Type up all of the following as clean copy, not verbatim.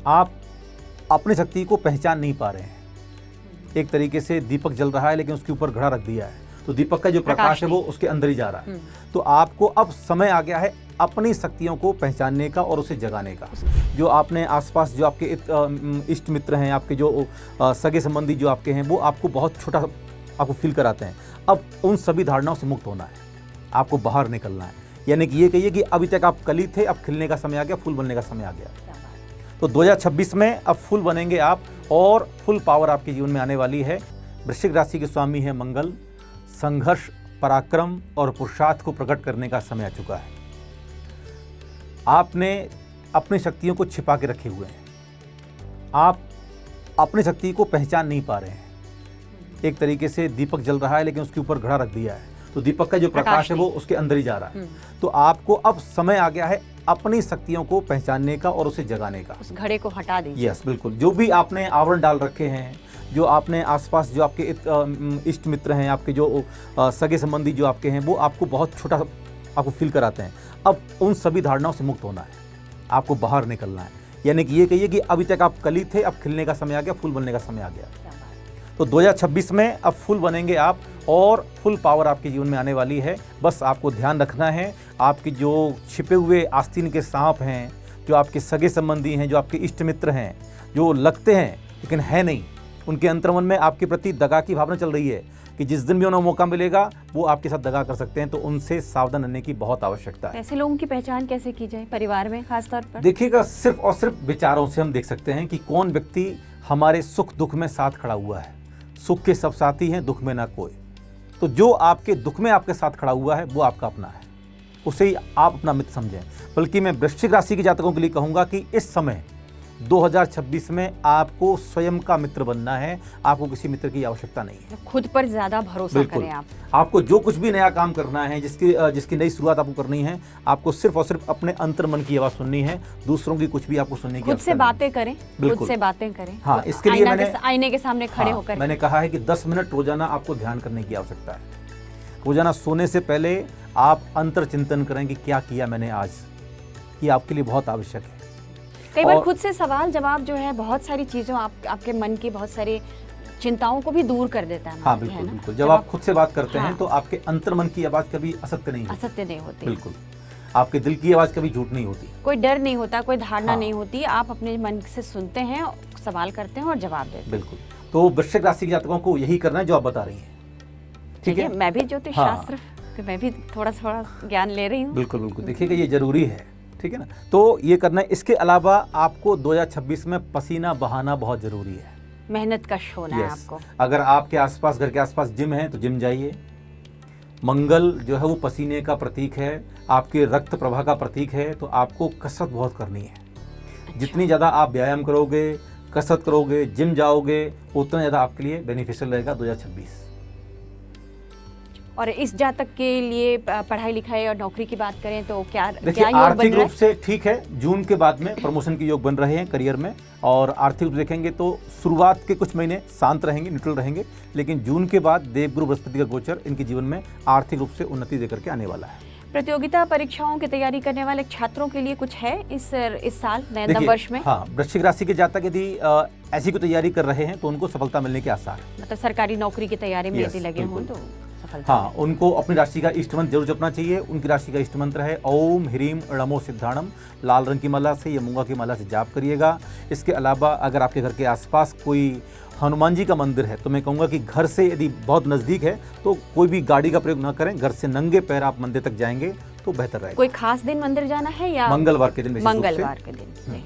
आप अपनी शक्ति को पहचान नहीं पा रहे हैं। एक तरीके से दीपक जल रहा है लेकिन उसके ऊपर घड़ा रख दिया है, तो दीपक का जो प्रकाश है वो उसके अंदर ही जा रहा है। तो आपको अब समय आ गया है अपनी शक्तियों को पहचानने का और उसे जगाने का। जो आपने आसपास जो आपके इष्ट मित्र हैं, आपके जो सगे संबंधी जो आपके हैं, वो आपको बहुत छोटा आपको फील कराते हैं। अब उन सभी धारणाओं से मुक्त होना है, आपको बाहर निकलना है। यानी कि ये कहिए कि अभी तक आप कली थे, अब खिलने का समय आ गया, फूल बनने का समय आ गया। तो 2026 में अब फूल बनेंगे आप और फुल पावर आपके जीवन में आने वाली है। वृश्चिक राशि के स्वामी है मंगल। संघर्ष, पराक्रम और पुरुषार्थ को प्रकट करने का समय आ चुका है। आपने अपनी शक्तियों को छिपा के रखे हुए हैं, आप अपनी शक्ति को पहचान नहीं पा रहे हैं। एक तरीके से दीपक जल रहा है लेकिन उसके ऊपर घड़ा रख दिया है, तो दीपक का जो प्रकाश है वो उसके अंदर ही जा रहा है। तो आपको अब समय आ गया है अपनी शक्तियों को पहचानने का और उसे जगाने का। उस घड़े को हटा दीजिए। यस, बिल्कुल। जो भी आपने आवरण डाल रखे हैं, जो आपने आसपास जो आपके इष्ट मित्र हैं, आपके जो सगे संबंधी जो आपके हैं, वो आपको बहुत छोटा आपको फील कराते हैं। अब उन सभी धारणाओं से मुक्त होना है, आपको बाहर निकलना है। यानी कि ये कहिए कि अभी तक आप कली थे, अब खिलने का समय आ गया, फूल बनने का समय आ गया। तो 2026 में अब फूल बनेंगे आप और फुल पावर आपके जीवन में आने वाली है। बस आपको ध्यान रखना है, आपके जो छिपे हुए आस्तीन के सांप हैं, जो आपके सगे संबंधी हैं, जो आपके इष्ट मित्र हैं, जो लगते हैं लेकिन है नहीं, उनके अंतर्मन में आपके प्रति दगा की भावना चल रही है कि जिस दिन भी उन्हें मौका मिलेगा वो आपके साथ दगा कर सकते हैं। तो उनसे सावधान रहने की बहुत आवश्यकता है। ऐसे लोगों की पहचान कैसे की जाए परिवार में खासतौर पर? देखिएगा, सिर्फ और सिर्फ विचारों से हम देख सकते हैं कि कौन व्यक्ति हमारे सुख दुख में साथ खड़ा हुआ है। सुख के सब साथी हैं, दुख में ना कोई। तो जो आपके दुख में आपके साथ खड़ा हुआ है वो आपका अपना है, उसे ही आप अपना मित्र समझें। बल्कि मैं वृश्चिक राशि के जातकों के लिए कहूँगा कि इस समय 2026 में आपको स्वयं का मित्र बनना है, आपको किसी मित्र की आवश्यकता नहीं है। खुद पर ज्यादा भरोसा करें आप। आपको जो कुछ भी नया काम करना है, जिसकी नई शुरुआत आपको करनी है, आपको सिर्फ और सिर्फ अपने अंतर्मन की आवाज़ सुननी है। दूसरों की कुछ भी आपको सुनने की खुद से बातें करें, खुद से बातें करें। हाँ, इसके लिए मैंने आईने के सामने खड़े होकर मैंने कहा है कि 10 मिनट रोजाना आपको ध्यान करने की आवश्यकता है। रोजाना सोने से पहले आप अंतर चिंतन करें कि क्या किया मैंने आज। ये आपके लिए बहुत आवश्यक है। कई बार खुद से सवाल जवाब जो है बहुत सारी चीज़ों आपके मन की बहुत सारी चिंताओं को भी दूर कर देता है। हाँ, बिल्कुल बिल्कुल। जब आप खुद से बात करते हैं तो आपके अंतर्मन की आवाज़ कभी असत्य नहीं होती। बिल्कुल, आपके दिल की आवाज़ कभी झूठ नहीं होती। कोई डर नहीं होता, कोई धारणा नहीं होती। आप अपने मन से सुनते हैं, सवाल करते हैं और जवाब देते हैं। बिल्कुल। तो वृश्चिक राशि के जातकों को यही करना है जो आप बता रही हैं। ठीक है, मैं भी ज्योतिष शास्त्र मैं भी थोड़ा ज्ञान ले रही हूँ। बिल्कुल बिल्कुल। देखिएगा, ये जरूरी है, ठीक है ना। तो ये करना है। इसके अलावा आपको 2026 में पसीना बहाना बहुत जरूरी है। मेहनत कश होना है आपको। अगर आपके आसपास, घर के आसपास जिम है तो जिम जाइए। मंगल जो है वो पसीने का प्रतीक है, आपके रक्त प्रवाह का प्रतीक है। तो आपको कसरत बहुत करनी है। अच्छा। जितनी ज़्यादा आप व्यायाम करोगे, कसरत करोगे, जिम जाओगे, उतना ज़्यादा आपके लिए बेनिफिशियल रहेगा 2026। और इस जातक के लिए पढ़ाई लिखाई और नौकरी की बात करें तो क्या आर्थिक रूप से ठीक है। जून के बाद में प्रमोशन के योग बन रहे हैं करियर में। और आर्थिक रूप देखेंगे तो शुरुआत के कुछ महीने शांत रहेंगे, न्यूट्रल रहेंगे, लेकिन जून के बाद देवगुरु बृहस्पति का गोचर इनके जीवन में आर्थिक रूप से उन्नति देकर के आने वाला है। प्रतियोगिता परीक्षाओं की तैयारी करने वाले छात्रों के लिए कुछ है इस साल नए नववर्ष में? हाँ, वृश्चिक राशि के जातक यदि ऐसी कोई तैयारी कर रहे हैं तो उनको सफलता मिलने के आसार है। मतलब सरकारी नौकरी की तैयारी में यदि लगे हों तो हाँ, उनको अपनी राशि का इष्ट मंत्र जरूर जपना चाहिए। उनकी राशि का इष्ट मंत्र है ओम ह्रीम णमो सिद्धाणम। लाल रंग की माला से या मूंगा की माला से जाप करिएगा। इसके अलावा अगर आपके घर के आसपास कोई हनुमान जी का मंदिर है तो मैं कहूँगा कि घर से यदि बहुत नज़दीक है तो कोई भी गाड़ी का प्रयोग न करें, घर से नंगे पैर आप मंदिर तक जाएंगे तो बेहतर रहेगा। कोई खास दिन मंदिर जाना है या मंगलवार के दिन? मंगलवार के दिन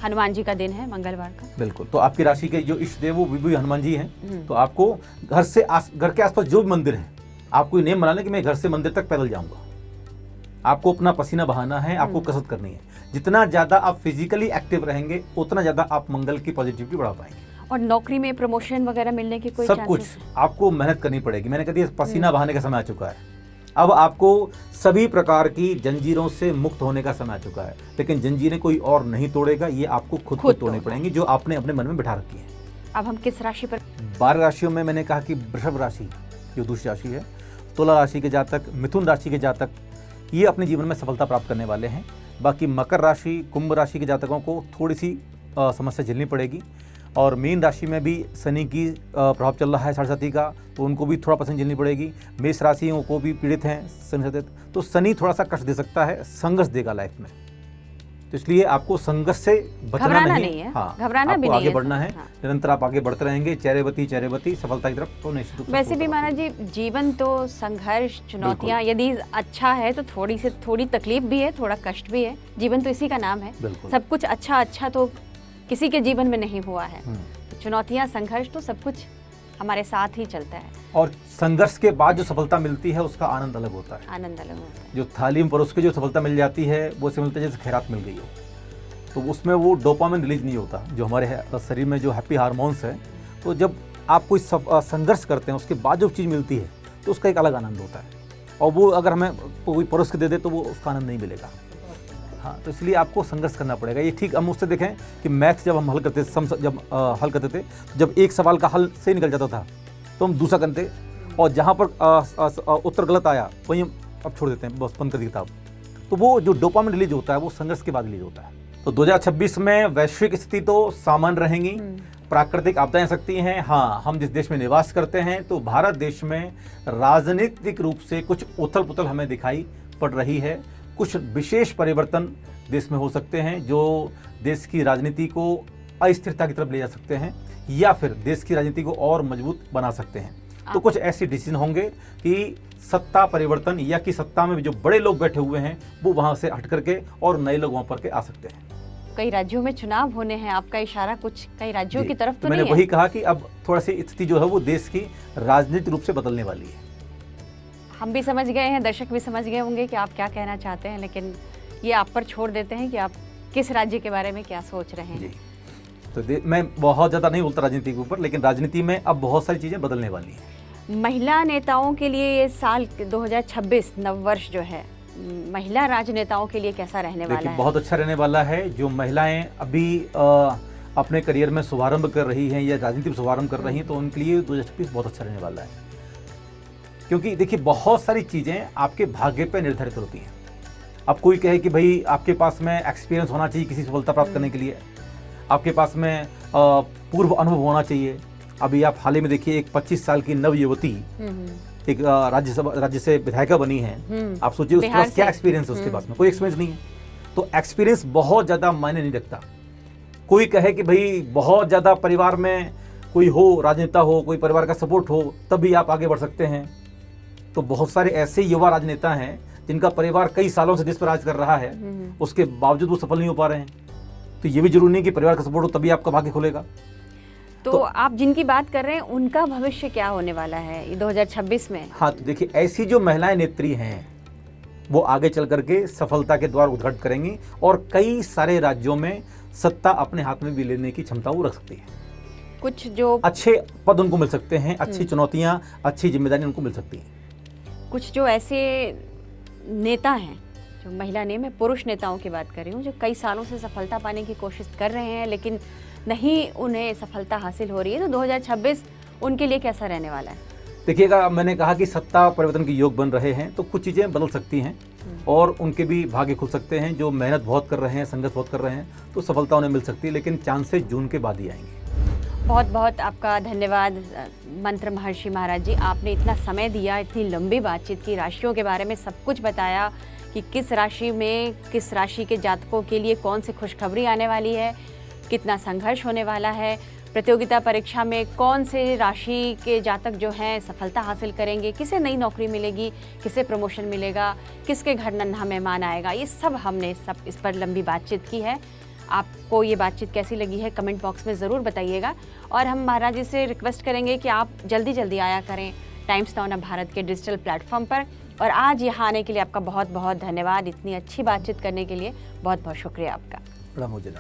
हनुमान जी का दिन है, मंगलवार का। बिल्कुल। तो आपकी राशि के जो इष्ट देव वो भी हनुमान जी हैं। तो आपको घर के आसपास जो भी मंदिर है, आपको नेम बना लें कि मैं घर से मंदिर तक पैदल जाऊंगा। आपको अपना पसीना बहाना है, आपको कसरत करनी है। जितना ज्यादा आप फिजिकली एक्टिव रहेंगे उतना ज्यादा आप मंगल की पॉजिटिविटी बढ़ा पाएंगे। और नौकरी में प्रमोशन वगैरह मिलने की कोई सब कुछ आपको मेहनत करनी पड़ेगी। मैंने कह दिया पसीना बहाने का समय आ चुका है। अब आपको सभी प्रकार की जंजीरों से मुक्त होने का समय आ चुका है। लेकिन जंजीरें कोई और नहीं तोड़ेगा, ये आपको खुद तोड़नी पड़ेंगी जो आपने अपने मन में बिठा रखी है। अब हम किस राशि पर? 12 राशियों में मैंने कहा कि वृषभ राशि जो दूसरी राशि है, तुला राशि के जातक, मिथुन राशि के जातक, ये अपने जीवन में सफलता प्राप्त करने वाले हैं। बाकी मकर राशि, कुंभ राशि के जातकों को थोड़ी सी समस्या झेलनी पड़ेगी। और मीन राशि में भी शनि की प्रभाव चल रहा है 7.5 का, तो उनको भी थोड़ा पसंद झेलनी पड़ेगी। मेष राशियों को भी पीड़ित हैं शनि से, तो शनि थोड़ा सा कष्ट दे सकता है, संघर्ष देगा लाइफ में। तो इसलिए आपको संघर्ष से बचना नहीं है। हाँ, घबराना भी आपको नहीं आगे बढ़ना है। हाँ। निरंतर आप आगे बढ़ते रहेंगे, चैरेवती सफलता की तरफ, तो निश्चित रूप से वैसे भी महाराज जी, जीवन तो संघर्ष, चुनौतियाँ, यदि अच्छा है तो थोड़ी तकलीफ भी है, थोड़ा कष्ट भी है। जीवन तो इसी का नाम है। सब कुछ अच्छा तो किसी के जीवन में नहीं हुआ है। चुनौतियाँ, संघर्ष, तो सब कुछ हमारे साथ ही चलता है। और संघर्ष के बाद जो सफलता मिलती है उसका आनंद अलग होता है। आनंद अलग होता है। जो थाली में परोस के जो सफलता मिल जाती है वो से मिलता है जैसे खैरात मिल गई हो, तो उसमें वो डोपामिन रिलीज नहीं होता, जो हमारे शरीर में जो हैप्पी हार्मोन्स है। तो जब आप कोई संघर्ष करते हैं उसके बाद जो चीज़ मिलती है तो उसका एक अलग आनंद होता है, और वो अगर हमें कोई परोस के दे दे तो वो उसका आनंद नहीं मिलेगा। हाँ, तो इसलिए आपको संघर्ष करना पड़ेगा। ये ठीक हम उससे देखें कि मैथ्स जब हम हल करते हल करते थे, जब एक सवाल का हल सही निकल जाता था तो हम दूसरा करते, और जहाँ पर उत्तर गलत आया वहीं हम अब छोड़ देते हैं, बस बंद कर दी किताब। तो वो जो डोपामिन रिलीज होता है वो संघर्ष के बाद रिलीज होता है। तो 2026 में वैश्विक स्थिति तो सामान्य रहेंगी, प्राकृतिक आपदाएं सकती हैं। हाँ, हम जिस देश में निवास करते हैं तो भारत देश में राजनीतिक रूप से कुछ उथल पुथल हमें दिखाई पड़ रही है। कुछ विशेष परिवर्तन देश में हो सकते हैं जो देश की राजनीति को अस्थिरता की तरफ ले जा सकते हैं, या फिर देश की राजनीति को और मजबूत बना सकते हैं। तो कुछ ऐसे डिसीजन होंगे कि सत्ता परिवर्तन, या कि सत्ता में जो बड़े लोग बैठे हुए हैं वो वहां से हट करके और नए लोग वहां पर के आ सकते हैं। कई राज्यों में चुनाव होने हैं, आपका इशारा कुछ कई राज्यों की तरफ तो मैंने नहीं वही है? कहा कि अब थोड़ा सी स्थिति जो है वो देश की राजनीतिक रूप से बदलने वाली है। हम भी समझ गए हैं, दर्शक भी समझ गए होंगे कि आप क्या कहना चाहते हैं, लेकिन ये आप पर छोड़ देते हैं कि आप किस राज्य के बारे में क्या सोच रहे हैं। जी, तो मैं बहुत ज़्यादा नहीं बोलता राजनीति के ऊपर, लेकिन राजनीति में अब बहुत सारी चीज़ें बदलने वाली हैं। महिला नेताओं के लिए ये साल 2026 नववर्ष जो है, महिला राजनेताओं के लिए कैसा रहने वाला है? बहुत अच्छा रहने वाला है। जो महिलाएं अभी अपने करियर में शुभारंभ कर रही हैं या राजनीति में शुभारंभ कर रही हैं, तो उनके लिए 2026 बहुत अच्छा रहने वाला है। क्योंकि देखिए, बहुत सारी चीज़ें आपके भाग्य पर निर्धारित होती हैं। अब कोई कहे कि भाई आपके पास में एक्सपीरियंस होना चाहिए किसी सफलता प्राप्त करने के लिए, आपके पास में पूर्व अनुभव होना चाहिए। अभी आप हाल ही में देखिए, एक 25 साल की नव युवती एक राज्य से विधायिका बनी है। आप सोचिए उसके पास क्या एक्सपीरियंस है, उसके पास में कोई एक्सपीरियंस नहीं है। तो एक्सपीरियंस बहुत ज़्यादा मायने नहीं रखता। कोई कहे कि भाई बहुत ज़्यादा परिवार में कोई हो, राजनेता हो, कोई परिवार का सपोर्ट हो, तभी आप आगे बढ़ सकते हैं। तो बहुत सारे ऐसे युवा राजनेता हैं जिनका परिवार कई सालों से देश पर राज कर रहा है, उसके बावजूद वो सफल नहीं हो पा रहे हैं। तो ये भी जरूरी नहीं कि परिवार का सपोर्ट हो तभी आपका भाग्य खुलेगा। तो आप जिनकी बात कर रहे हैं उनका भविष्य क्या होने वाला है 2026 में? हाँ, तो देखिए, ऐसी जो महिलाएं नेत्री हैं वो आगे चल करके सफलता के द्वार उद्घाटित करेंगी और कई सारे राज्यों में सत्ता अपने हाथ में भी लेने की क्षमता वो रख सकती है। कुछ जो अच्छे पद उनको मिल सकते हैं, अच्छी चुनौतियां, अच्छी जिम्मेदारी उनको मिल सकती हैं। कुछ जो ऐसे नेता हैं, जो महिला ने, मैं पुरुष नेताओं की बात कर रही हूँ, जो कई सालों से सफलता पाने की कोशिश कर रहे हैं लेकिन नहीं उन्हें सफलता हासिल हो रही है, तो 2026 उनके लिए कैसा रहने वाला है? देखिएगा, मैंने कहा कि सत्ता परिवर्तन के योग बन रहे हैं, तो कुछ चीज़ें बदल सकती हैं और उनके भी भाग्य खुल सकते हैं। जो मेहनत बहुत कर रहे हैं, संघर्ष बहुत कर रहे हैं, तो सफलता उन्हें मिल सकती है, लेकिन चांसेस जून के बाद ही आएंगे। बहुत बहुत आपका धन्यवाद मंत्र महर्षि महाराज जी, आपने इतना समय दिया, इतनी लंबी बातचीत की, राशियों के बारे में सब कुछ बताया कि किस राशि में, किस राशि के जातकों के लिए कौन सी खुशखबरी आने वाली है, कितना संघर्ष होने वाला है, प्रतियोगिता परीक्षा में कौन से राशि के जातक जो हैं सफलता हासिल करेंगे, किसे नई नौकरी मिलेगी, किसे प्रमोशन मिलेगा, किसके घर नन्हा मेहमान आएगा, ये सब हमने इस पर लंबी बातचीत की है। आपको ये बातचीत कैसी लगी है कमेंट बॉक्स में ज़रूर बताइएगा, और हम महाराज जी से रिक्वेस्ट करेंगे कि आप जल्दी जल्दी आया करें टाइम्स नाउ ऑफ भारत के डिजिटल प्लेटफॉर्म पर। और आज यहाँ आने के लिए आपका बहुत बहुत धन्यवाद, इतनी अच्छी बातचीत करने के लिए बहुत बहुत शुक्रिया आपका। बड़ा मुझे